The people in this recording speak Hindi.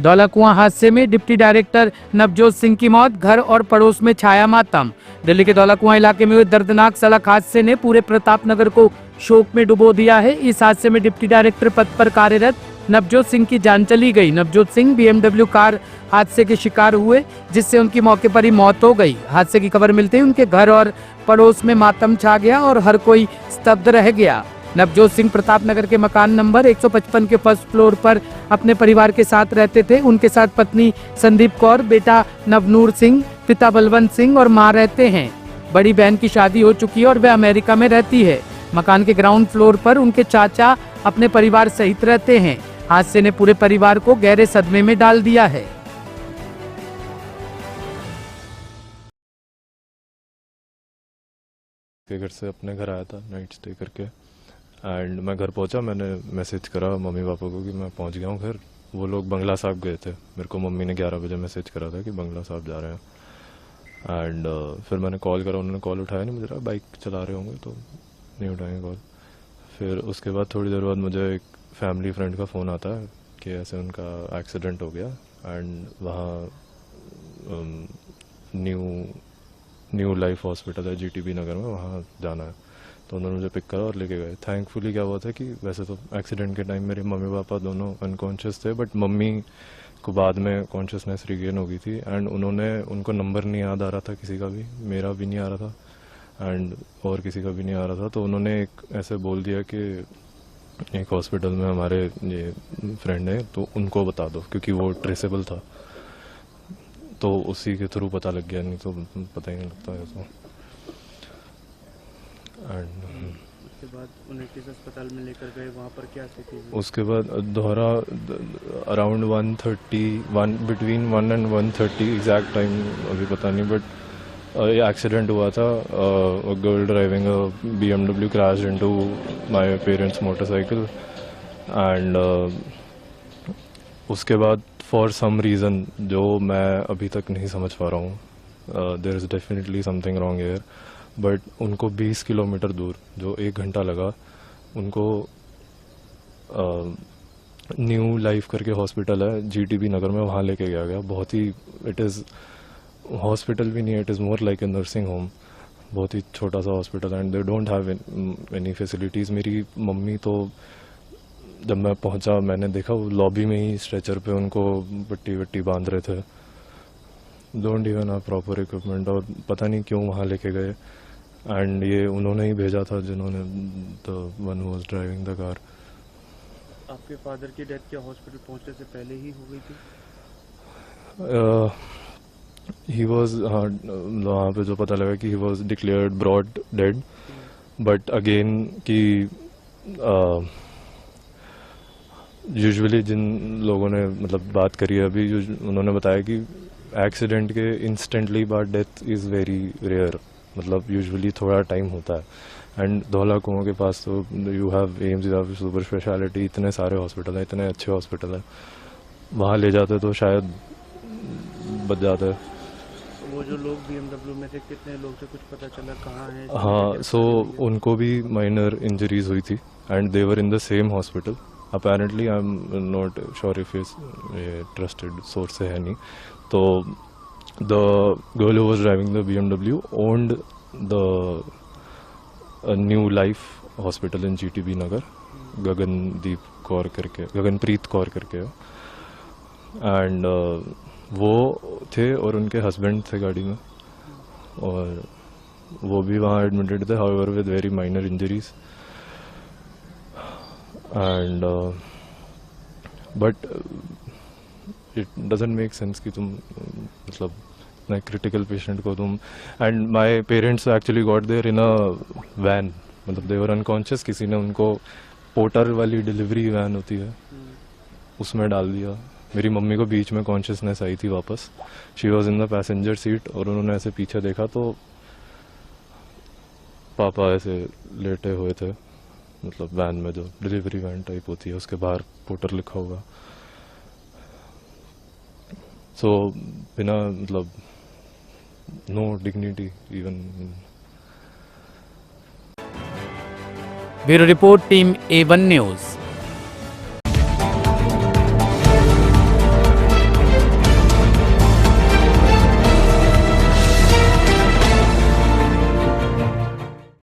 धौलाकुआं हादसे में डिप्टी डायरेक्टर नवजोत सिंह की मौत, घर और पड़ोस में छाया मातम। दिल्ली के धौलाकुआं इलाके में हुए दर्दनाक सड़क हादसे ने पूरे प्रतापनगर को शोक में डुबो दिया है। इस हादसे में डिप्टी डायरेक्टर पद पर कार्यरत नवजोत सिंह की जान चली गई। नवजोत सिंह BMW कार हादसे के शिकार हुए, जिससे उनकी मौके पर ही मौत हो गई। हादसे की खबर मिलते ही उनके घर और पड़ोस में मातम छा गया और हर कोई स्तब्ध रह गया। नवजोत सिंह प्रतापनगर के मकान नंबर 155 के फर्स्ट फ्लोर पर अपने परिवार के साथ रहते थे। उनके साथ पत्नी संदीप कौर, बेटा नवनूर सिंह, पिता बलवंत सिंह और मां रहते हैं। बड़ी बहन की शादी हो चुकी है और वह अमेरिका में रहती है। मकान के ग्राउंड फ्लोर पर उनके चाचा अपने परिवार सहित रहते हैं। हादसे ने पूरे परिवार को गहरे सदमे में डाल दिया है। के घर से अपने घर आया था नाइट स्टे करके, एंड मैं घर पहुंचा। मैंने मैसेज करा मम्मी पापा को कि मैं पहुंच गया हूं घर। वो लोग बंगला साहब गए थे। मेरे को मम्मी ने 11 बजे मैसेज करा था कि बंगला साहब जा रहे हैं। एंड फिर मैंने कॉल करा, उन्होंने कॉल उठाया नहीं। मुझे लगा बाइक चला रहे होंगे तो नहीं उठाएंगे कॉल। फिर उसके बाद थोड़ी देर बाद मुझे एक फैमिली फ्रेंड का फ़ोन आता है कि ऐसे उनका एक्सीडेंट हो गया एंड वहाँ न्यू लाइफ हॉस्पिटल है GTB नगर में, वहाँ जाना है। तो उन्होंने मुझे पिक करा और लेके गए। थैंकफुली क्या हुआ था कि वैसे तो एक्सीडेंट के टाइम मेरे मम्मी पापा दोनों अनकॉन्शियस थे, बट मम्मी को बाद में कॉन्शियसनेस रिगेन हो गई थी। एंड उनको नंबर नहीं याद आ रहा था किसी का भी, मेरा भी नहीं आ रहा था एंड और किसी का भी नहीं आ रहा था। तो उन्होंने एक ऐसे बोल दिया कि एक हॉस्पिटल में हमारे ये फ्रेंड है तो उनको बता दो, क्योंकि वो ट्रेसेबल था। तो उसी के थ्रू पता लग गया, नहीं तो पता ही नहीं लगता है। तो उसके बाद उन्हें किस अस्पताल में लेकर गए, वहाँ पर क्या स्थिति हुई? उसके बाद दोहरा around 1:30 between 1 and 1:30 exact time अभी पता नहीं, बट ये एक्सीडेंट हुआ था। Girl driving BMW crashed into my parents motorcycle and उसके बाद फॉर सम रीज़न जो मैं अभी तक नहीं समझ पा रहा हूँ, there is definitely something wrong here, but उनको 20 किलोमीटर दूर, जो 1 घंटा लगा, उनको न्यू लाइफ करके हॉस्पिटल है GTB नगर में, वहाँ लेके गया। बहुत ही, इट इज़ हॉस्पिटल भी नहीं है, it is more like a nursing home. बहुत ही छोटा सा hospital and they don't have any facilities. मेरी मम्मी तो जब मैं पहुंचा मैंने देखा वो लॉबी में ही स्ट्रेचर पे उनको पट्टी वट्टी बांध रहे थे। Don't even have proper equipment, और पता नहीं क्यों वहाँ लेके गए। एंड ये उन्होंने ही भेजा था जिन्होंने, the one who was driving the car. आपके फादर की डेथ क्या हॉस्पिटल पहुंचने से पहले ही हो गई थी? ही वॉज, हाँ, वहाँ पे जो पता लगा कि he was declared broad dead, but again कि यूजुअली जिन लोगों ने मतलब बात करी है अभी, उन्होंने बताया कि एक्सीडेंट के इंस्टेंटली बाद डेथ इज़ वेरी रेयर, मतलब यूजुअली थोड़ा टाइम होता है। एंड धौलाकुआं के पास तो you have AIIMS, you have super speciality, इतने सारे हॉस्पिटल हैं, इतने अच्छे हॉस्पिटल हैं, वहाँ ले जाते तो शायद बच जाते। वो जो लोग BMW में थे, कितने लोग थे, कुछ पता चला कहाँ है? हाँ, सो उनको भी माइनर इंजरीज हुई थी and they were in the same hospital. Apparently I am not sure if is trusted source है नहीं। तो the girl who was driving the BMW owned the new life hospital in GTB नगर, गगनप्रीत कौर करके। एंड वो थे और उनके हस्बैंड थे गाड़ी में, और वो भी वहाँ एडमिटेड थे, however with very minor injuries. And but it doesn't make sense कि तुम मतलब इतना क्रिटिकल पेशेंट को तुम, and my parents actually got there in a van, मतलब दे वर अनकॉन्शियस। किसी ने उनको पोर्टर वाली डिलीवरी वैन होती है उसमें डाल दिया। मेरी मम्मी को बीच में कॉन्शियसनेस आई थी वापस, she was in the passenger seat, और उन्होंने ऐसे पीछे देखा तो पापा ऐसे लेटे हुए थे, मतलब वैन में जो डिलीवरी वैन टाइप होती है उसके बाहर पोर्टर लिखा हुआ। सो बिना मतलब no dignity even. Bureau report, team A1 news.